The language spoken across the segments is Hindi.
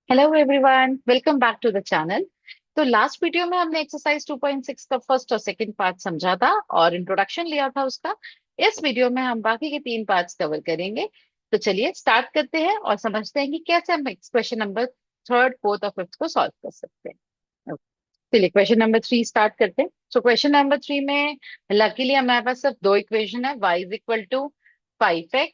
Hello everyone, welcome back to the channel. तो लास्ट वीडियो में हमने एक्सरसाइज 2.6 का फर्स्ट और सेकंड पार्ट समझा था और इंट्रोडक्शन लिया था उसका। इस वीडियो में हम बाकी के तीन पार्ट्स कवर करेंगे। तो चलिए स्टार्ट करते हैं और समझते हैं कि कैसे हम क्वेश्चन नंबर थर्ड, फोर्थ और फिफ्थ को सॉल्व कर सकते हैं। Okay. चलिए क्वेश्चन नंबर 3 स्टार्ट करते हैं। सो क्वेश्चन नंबर 3 में लकीली हमारे पास सिर्फ दो इक्वेशन है, y is equal to 5x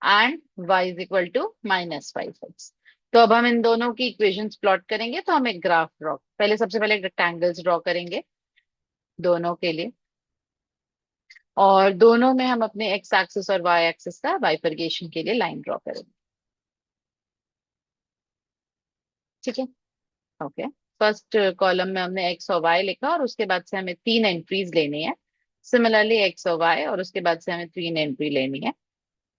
and y is equal to -5x। तो अब हम इन दोनों की इक्वेशंस प्लॉट करेंगे। तो हम एक ग्राफ ड्रॉ, पहले सबसे पहले रेक्टेंगल्स ड्रॉ करेंगे दोनों के लिए, और दोनों में हम अपने एक्स एक्सिस और वाई एक्सिस का बाइफरकेशन के लिए लाइन ड्रॉ करेंगे। ठीक है, ओके। फर्स्ट कॉलम में हमने एक्स और वाई लिखा और उसके बाद से हमें तीन एंट्रीज लेनी है। सिमिलरली एक्स और वाई, और उसके बाद से हमें तीन एंट्री लेनी है।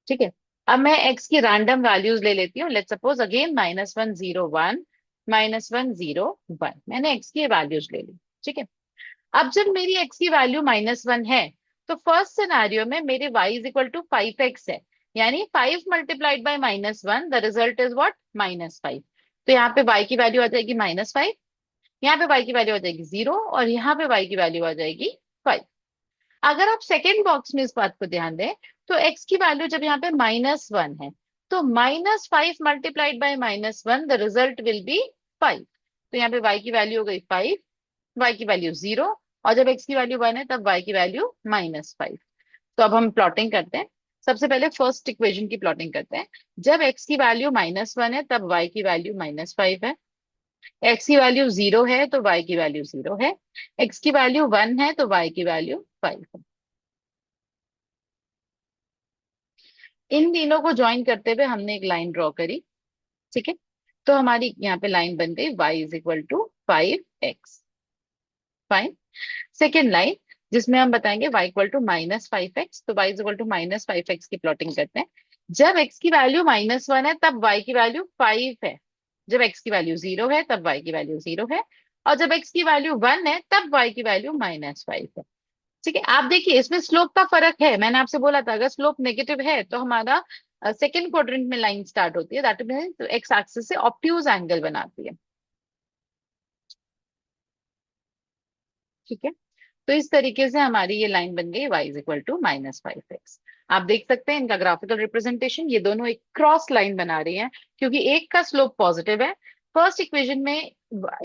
ठीक है, अब मैं x की रैंडम वैल्यूज ले लेती हूँ। Let's suppose again -1 0 1, -1 0 1। मैंने x की वैल्यूज ले ली। ठीक है, अब जब मेरी x की वैल्यू -1 है, तो फर्स्ट सिनेरियो में मेरे y is equal to 5x है, यानी 5 multiplied by -1, the result is what, -5। तो यहाँ पे y की वैल्यू आ जाएगी -5, यहाँ पे y की वैल्यू आ जाएगी 0, और यहाँ पे y की वैल्यू आ जाएगी 5। अगर आप सेकेंड बॉक्स में इस बात को ध्यान दें, तो x की वैल्यू जब यहाँ पे -1 है, तो -5 multiplied by -1, the result will be 5। तो यहाँ पे y की वैल्यू हो गई 5, y की वैल्यू 0, और जब x की वैल्यू 1 है तब y की वैल्यू -5। तो अब हम प्लॉटिंग करते हैं। सबसे पहले फर्स्ट इक्वेशन की प्लॉटिंग करते हैं। जब x की वैल्यू -1 है तब y की वैल्यू -5 है। x की वैल्यू 0 है तो y की वैल्यू 0 है। x की वैल्यू 1 है तो y की वैल्यू 5 है। इन तीनों को ज्वाइन करते हुए हमने एक लाइन ड्रॉ करी। ठीक है, तो हमारी यहाँ पे लाइन बन गई y is equal to 5x। Fine. Second line जिसमें हम बताएंगे y इक्वल टू -5x, तो y is equal to -5x की प्लॉटिंग करते हैं। जब x की वैल्यू -1 है तब y की वैल्यू 5 है। जब x की वैल्यू 0 है तब y की वैल्यू 0 है, और जब x की वैल्यू 1 है तब y की वैल्यू -5 है। ठीक है, आप देखिए इसमें स्लोप का फर्क है। मैंने आपसे बोला था अगर स्लोप नेगेटिव है तो हमारा सेकंड क्वाड्रेंट में लाइन स्टार्ट होती है, दैट मीन्स एक्स एक्सिस से ऑब्ट्यूज एंगल बनाती है। ठीक है, तो इस तरीके से हमारी ये लाइन बन गई y is equal to -5x। आप देख सकते हैं इनका ग्राफिकल रिप्रेजेंटेशन, ये दोनों एक क्रॉस लाइन बना रही हैं क्योंकि एक का स्लोप पॉजिटिव है। फर्स्ट इक्वेशन में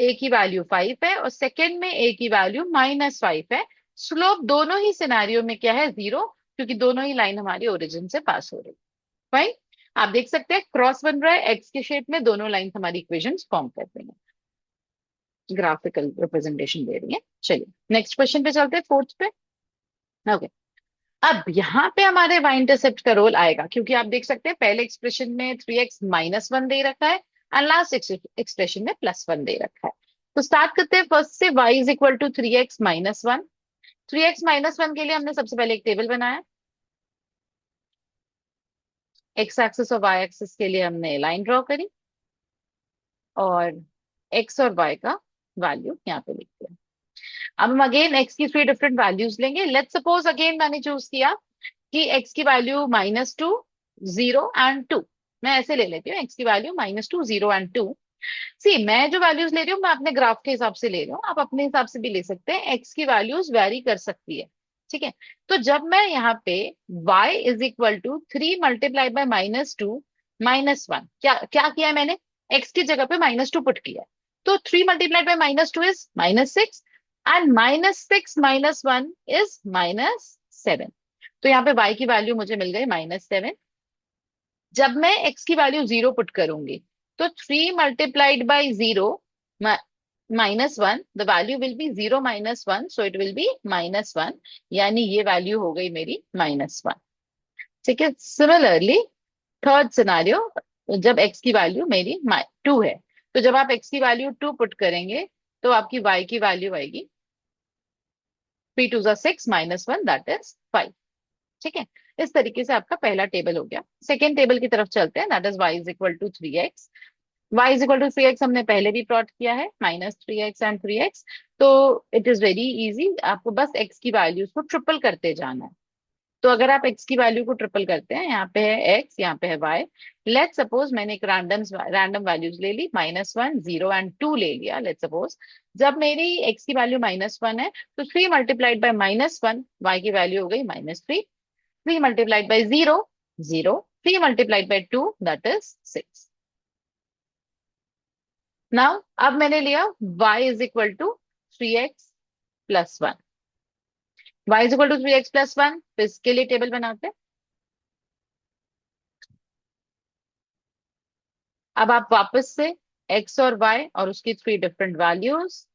a की वैल्यू 5 है और सेकेंड में a की वैल्यू -5 है। स्लोप दोनों ही सिनेरियो में क्या है, 0, क्योंकि दोनों ही लाइन हमारी ओरिजिन से पास हो रही है। फाइन। आप देख सकते हैं क्रॉस बन रहा है एक्स के शेप में, दोनों लाइन हमारी इक्वेशन फॉर्म कर रही है, ग्राफिकल रिप्रेजेंटेशन दे रही है। चलिए नेक्स्ट क्वेश्चन पे चलते हैं, फोर्थ पे। ओके, अब यहाँ पे हमारे y इंटरसेप्ट का रोल आएगा क्योंकि आप देख सकते हैं पहले एक्सप्रेशन में 3x -1 दे रखा है एंड लास्ट एक्सप्रेशन में +1 दे रखा है। तो स्टार्ट करते हैं फर्स्ट से, y is equal to 3x-1। 3x-1 के लिए हमने सबसे पहले एक टेबल बनाया। एक्स एक्सिस और वाई एक्सिस के लिए हमने लाइन ड्रॉ करी और एक्स और वाई का वैल्यू यहाँ पे लिखते हैं। अब हम अगेन एक्स की थ्री डिफरेंट वैल्यूज लेंगे। लेट्स सपोज अगेन मैंने चूज किया कि एक्स की वैल्यू -2 0 एंड 2। मैं ऐसे ले लेती हूँ एक्स की वैल्यू -2 0 एंड 2। सी, मैं जो वैल्यूज ले रही हूँ मैं अपने ग्राफ के हिसाब से ले रही हूँ, आप अपने हिसाब से भी ले सकते हैं। एक्स की वैल्यूज वेरी कर सकती है। ठीक है, तो जब मैं यहाँ पे y is equal to 3 multiply by -2 -1, क्या क्या किया है मैंने, x की जगह पे -2 पुट किया है। तो 3 multiply by -2 is -6, and -6 -1 is -7। तो यहाँ पे y की वैल्यू मुझे मिल गई -7। जब मैं x की वैल्यू 0 पुट करूंगी, तो 3 multiplied by 0 -1, the value will be 0 -1, so it will be -1, यानी ये वैल्यू हो गई मेरी -1। ठीक है, सिमिलरली थर्ड सिनारियो, जब x की वैल्यू मेरी 2 है, तो जब आप x की वैल्यू 2 पुट करेंगे तो आपकी y की वैल्यू आएगी 3 2 6 -1, दैट इज 5। ठीक है, इस तरीके से आपका पहला टेबल हो गया। सेकेंड टेबल की तरफ चलते हैं, that is y is equal to 3x। y is equal to 3x हमने पहले भी प्लॉट किया है, -3x एंड 3x। तो इट इज वेरी इजी, आपको बस x की वैल्यूज को ट्रिपल करते जाना है। तो अगर आप x की वैल्यू को ट्रिपल करते हैं, यहाँ पे है x, यहाँ पे है y। लेट सपोज मैंने एक रैंडम वैल्यूज ले ली, -1, 0 एंड 2 ले लिया। लेट सपोज जब मेरी x की वैल्यू -1 है, तो 3 मल्टीप्लाइड बाय -1, y की वैल्यू हो गई -3। 3 multiplied by 0, 0। 3 multiplied by 2, that is 6। Now अब मैंने लिया y is equal to 3x plus 1। y is equal to 3x plus 1, तो इसके लिए टेबल बनाते हैं। अब आप वापस से x और y और उसकी 3 डिफरेंट वैल्यूज।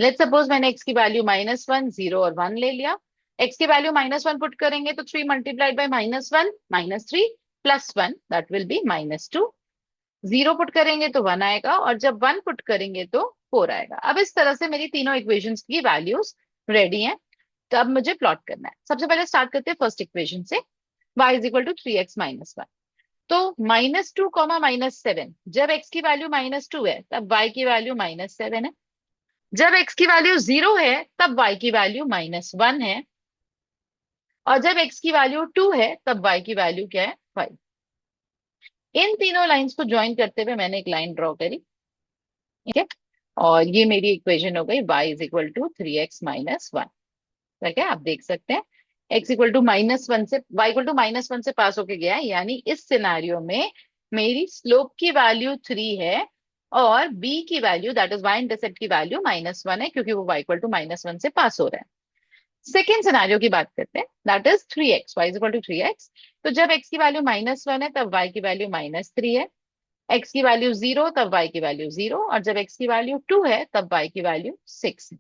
लेट सपोज मैंने x की वैल्यू -1, 0 और 1 ले लिया। x की वैल्यू -1 पुट करेंगे तो 3 multiplied by -1, -3 plus 1, that will be -2। 0 put करेंगे तो 1 आएगा, और जब 1 पुट करेंगे तो 4 आएगा। अब इस तरह से मेरी तीनों इक्वेशंस की वैल्यूज रेडी हैं। तो अब मुझे प्लॉट करना है। सबसे पहले स्टार्ट करते हैं फर्स्ट इक्वेशन से, y is equal to 3x minus 1। तो -2 -7, जब x की वैल्यू -2 है तब y की वैल्यू -7 है। जब x की वैल्यू 0 है तब y की वैल्यू -1 है। और जब x की वैल्यू 2 है तब y की वैल्यू क्या है, 5। इन तीनों लाइंस को ज्वाइन करते हुए मैंने एक लाइन ड्रॉ करी। ठीक है, और ये मेरी इक्वेशन हो गई y is equal to 3x minus 1। ठीक है, आप देख सकते हैं x इक्वल टू -1 से y इक्वल टू -1 से पास होके गया है, यानी इस सिनेरियो में मेरी स्लोप की वैल्यू 3 है और b की value, that is y intercept की वैल्यू -1 है, क्योंकि वो y इक्वल टू -1 से पास हो रहा है। सेकेंड सिनेरियो की बात करते हैं, that is 3x, y is equal to 3x। तो जब x की वैल्यू -1 है तब y की वैल्यू -3 है। x की वैल्यू 0 तब y की वैल्यू 0, और जब x की वैल्यू 2 है तब y की वैल्यू 6 है।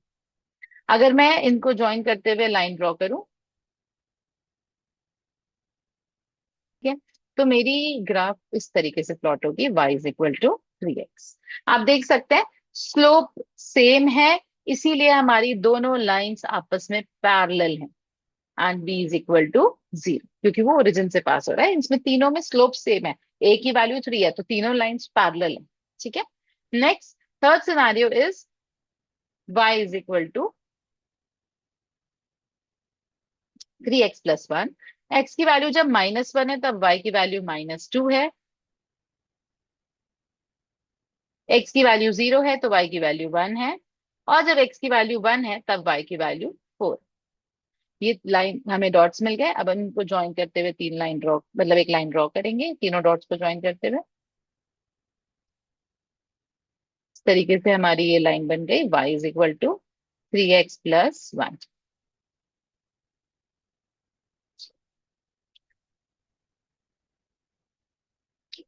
अगर मैं इनको ज्वाइन करते हुए लाइन ड्रॉ करूं, ठीक है, तो मेरी ग्राफ इस तरीके से प्लॉट होगी, y is equal to 3x। आप देख सकते हैं स्लोप सेम है, इसीलिए हमारी दोनों लाइंस आपस में पैरेलल हैं। And b is equal to 0, क्योंकि वो ओरिजिन से पास हो रहा है। इसमें तीनों में स्लोप सेम है, a की वैल्यू 3 है, तो तीनों लाइंस पैरेलल है। ठीक है, next third scenario is y is equal to 3x plus 1। x की वैल्यू जब -1 है तब y की वैल्यू -2 है। x की वैल्यू 0 है तो y की वैल्यू 1 है, और जब x की वैल्यू 1 है तब y की वैल्यू 4। ये लाइन हमें डॉट्स मिल गए। अब हम इनको ज्वाइन करते हुए तीन लाइन ड्रॉ, मतलब एक लाइन ड्रॉ करेंगे तीनों डॉट्स को ज्वाइन करते हुए। इस तरीके से हमारी ये लाइन बन गई, y is equal to 3x plus 1।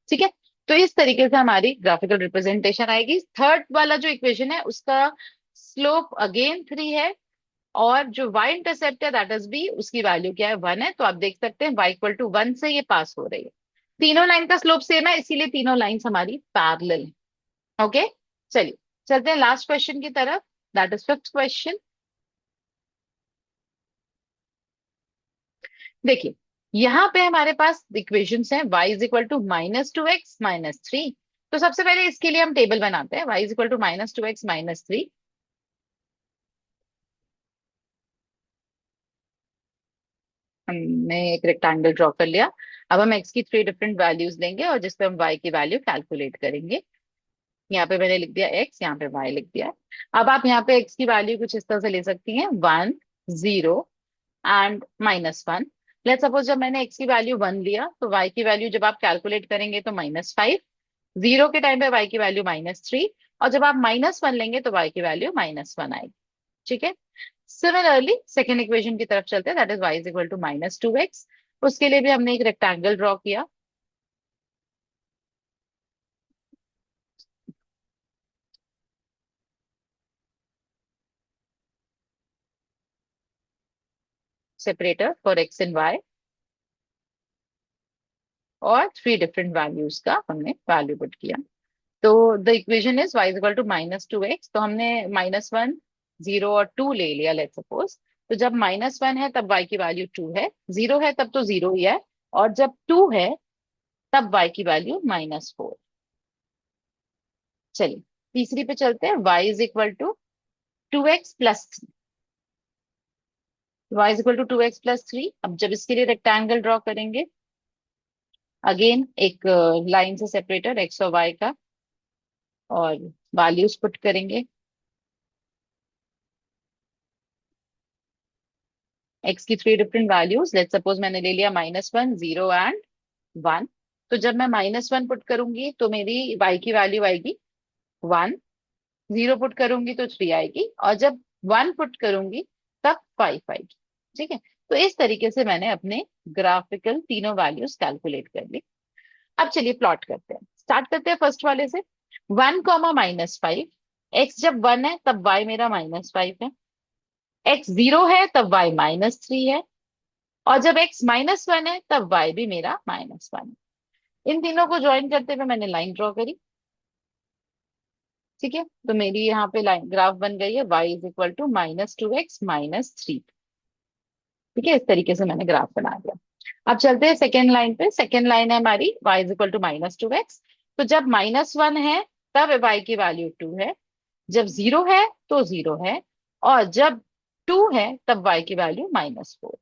ठीक है, तो इस तरीके से हमारी ग्राफिकल रिप्रेजेंटेशन आएगी। थर्ड वाला जो इक्वेशन है उसका स्लोप अगेन 3 है, और जो y इंटरसेप्ट है दैट इज b, उसकी वैल्यू क्या है, 1 है। तो आप देख सकते हैं y इक्वल टू 1 से ये पास हो रही है। तीनों लाइन का स्लोप सेम है, इसीलिए तीनों लाइंस हमारी पैरेलल है। ओके, चलिए चलते हैं लास्ट क्वेश्चन की तरफ, दैट इज फिफ्थ क्वेश्चन। देखिए, यहाँ पे हमारे पास इक्वेशंस हैं, y is equal to -2x -3। तो सबसे पहले इसके लिए हम टेबल बनाते हैं, y is equal to -2x -3। हमने एक रेक्टेंगल ड्रॉ कर लिया। अब हम x की 3 डिफरेंट वैल्यूज लेंगे और जिसपे हम y की वैल्यू कैलकुलेट करेंगे। यहाँ पे मैंने लिख दिया x, यहाँ पे y लिख दिया। अब आप यहाँ पे x की वैल्यू कुछ इस तरह से ले सकती हैं, 1, 0 एंड -1। लेट्स सपोज जब मैंने x की वैल्यू 1 लिया तो y की वैल्यू जब आप कैलकुलेट करेंगे तो -5। 0 के टाइम पे y की वैल्यू -3, और जब आप -1 लेंगे तो y की वैल्यू -1 आएगी। ठीक है, सिमिलरली सेकेंड इक्वेशन की तरफ चलते हैं, that is y is equal to -2x। उसके लिए भी हमने एक रेक्टेंगल ड्रॉ किया। Separator for x and y, और 3 डिफरेंट वैल्यूज का हमने वैल्यू पुट किया। तो the equation is y is equal to -2x। तो हमने -1, 0 और 2 ले लिया, लेट सपोज। तो जब -1 है तब y की वैल्यू 2 है, 0 है तब तो 0 ही है, और जब 2 है तब y की वैल्यू -4। चलिए तीसरी पे चलते हैं, y is equal to 2x plus 3। y is equal to 2x plus 3। अब जब इसके लिए रेक्टेंगल ड्रॉ करेंगे, अगेन एक लाइन से सेपरेटर x और y का, और वैल्यूज पुट करेंगे। x की 3 डिफरेंट वैल्यूज, लेट सपोज मैंने ले लिया -1, 0 एंड 1। तो जब मैं -1 पुट करूंगी तो मेरी y की वैल्यू आएगी 1, 0 पुट करूंगी तो 3 आएगी, और जब 1 पुट करूंगी तब 5 आएगी। ठीक है, तो इस तरीके से मैंने अपने ग्राफिकल तीनों वैल्यूज कैलकुलेट कर ली। अब चलिए प्लॉट करते हैं, स्टार्ट करते हैं फर्स्ट वाले से। 1 कॉमा -5, एक्स जब 1 है तब y मेरा -5 है, x 0 है तब y -3 है, और जब x -1 है तब y भी मेरा -1 है। इन तीनों को ज्वाइन करते हुए मैंने लाइन ड्रॉ करी। ठीक है, तो मेरी यहाँ पे लाइन ग्राफ बन गई है y is equal to -2x -3। ठीक है, इस तरीके से मैंने ग्राफ बना दिया। अब चलते हैं सेकेंड लाइन पे। सेकेंड लाइन है हमारी y is equal to -2x। तो जब -1 है तब y की वैल्यू 2 है, जब 0 है तो 0 है, और जब 2 है तब y की वैल्यू -4।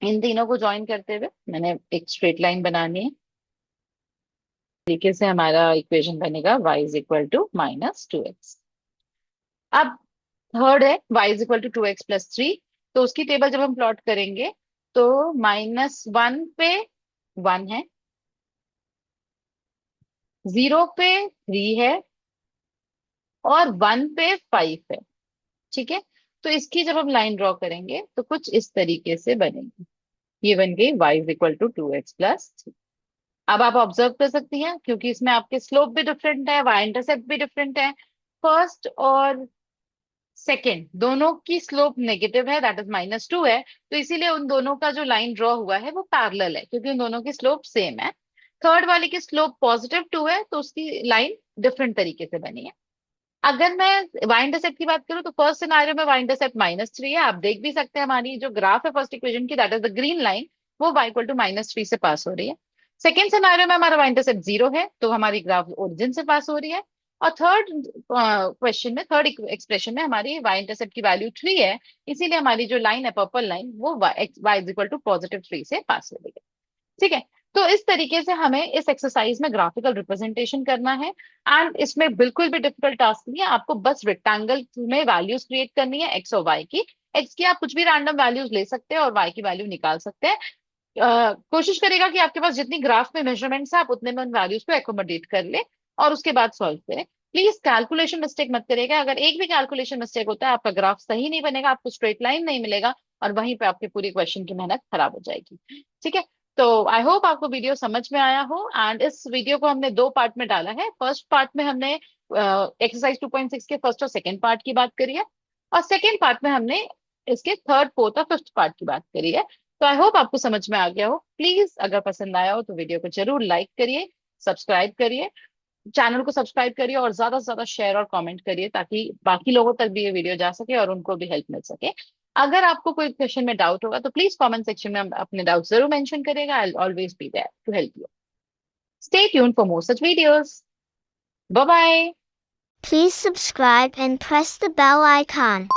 इन तीनों को ज्वाइन करते हुए मैंने एक स्ट्रेट लाइन बनानी है। तरीके से हमारा इक्वेशन बनेगा y is equal to -2x। अब थर्ड है y is equal to 2x plus 3। तो उसकी टेबल जब हम प्लॉट करेंगे तो -1 पे 1 है, 0 पे 3 है, और 1 पे 5 है। ठीक है, तो इसकी जब हम लाइन ड्रॉ करेंगे तो कुछ इस तरीके से बनेगी। ये बन गई y is equal to 2x plus 3। अब आप ऑब्जर्व कर सकती हैं, क्योंकि इसमें आपके स्लोप भी डिफरेंट है, y इंटरसेप्ट भी डिफरेंट है। फर्स्ट और सेकेंड दोनों की स्लोप नेगेटिव है, दैट इज -2 है। तो इसीलिए उन दोनों का जो लाइन ड्रॉ हुआ है वो पैरेलल है, क्योंकि उन दोनों की स्लोप सेम है। थर्ड वाले की स्लोप +2 है, तो उसकी लाइन डिफरेंट तरीके से बनी है। अगर मैं वाई इंटरसेप्ट की बात करूं तो फर्स्ट सिनारियो में वाई इंटरसेप्ट -3 है। आप देख भी सकते हैं हमारी जो ग्राफ है फर्स्ट इक्वेशन की, that is the green line, वो y इक्वल टू -3 से पास हो रही है। सेकेंड सिनारियो में हमारा वाई इंटरसेप्ट 0 है, तो हमारी ग्राफ ओरिजिन से पास हो रही है। और थर्ड क्वेश्चन में, थर्ड एक्सप्रेशन में हमारी वाई इंटरसेप्ट की वैल्यू 3 है, इसीलिए हमारी जो लाइन है पर्पल लाइन, वो y इज इक्वल टू +3 से पास हो रही है। ठीक है, तो इस तरीके से हमें इस एक्सरसाइज में ग्राफिकल रिप्रेजेंटेशन करना है। एंड इसमें बिल्कुल भी डिफिकल्ट टास्क नहीं है, आपको बस रेक्टेंगल में वैल्यूज क्रिएट करनी है एक्स और वाई की। एक्स की आप कुछ भी रैंडम वैल्यूज ले सकते हैं और वाई की वैल्यू निकाल सकते हैं। कोशिश करेगा कि आपके पास जितनी ग्राफ में मेजरमेंट्स है आप उतने में उन वैल्यूज को एकोमोडेट कर ले, और उसके बाद सॉल्व करें। प्लीज कैलकुलेशन मिस्टेक मत करिएगा, अगर एक भी कैलकुलेशन मिस्टेक होता है आपका ग्राफ सही नहीं बनेगा, आपको स्ट्रेट लाइन नहीं मिलेगा, और वहीं पे आपकी पूरी क्वेश्चन की मेहनत खराब हो जाएगी। ठीक है, तो आई होप आपको वीडियो समझ में आया हो। एंड इस वीडियो को हमने दो पार्ट में डाला है। फर्स्ट पार्ट में हमने एक्सरसाइज 2.6 के फर्स्ट और सेकेंड पार्ट की बात करी है, और सेकेंड पार्ट में हमने इसके थर्ड, फोर्थ और फिफ्थ पार्ट की बात करी है। तो आई होप आपको समझ में आ गया हो। प्लीज अगर पसंद आया हो तो वीडियो को जरूर लाइक करिए, सब्सक्राइब करिए, चैनल को सब्सक्राइब करिए, और ज्यादा से ज्यादा शेयर और कमेंट करिए, ताकि बाकी लोगों तक भी ये वीडियो जा सके और उनको भी हेल्प मिल सके। अगर आपको कोई क्वेश्चन में डाउट होगा तो प्लीज कमेंट सेक्शन में अपने डाउट जरूर मेंशन करिएगा। I always be there to help you. Stay tune for more such videos. Bye bye. Please subscribe and press the bell icon.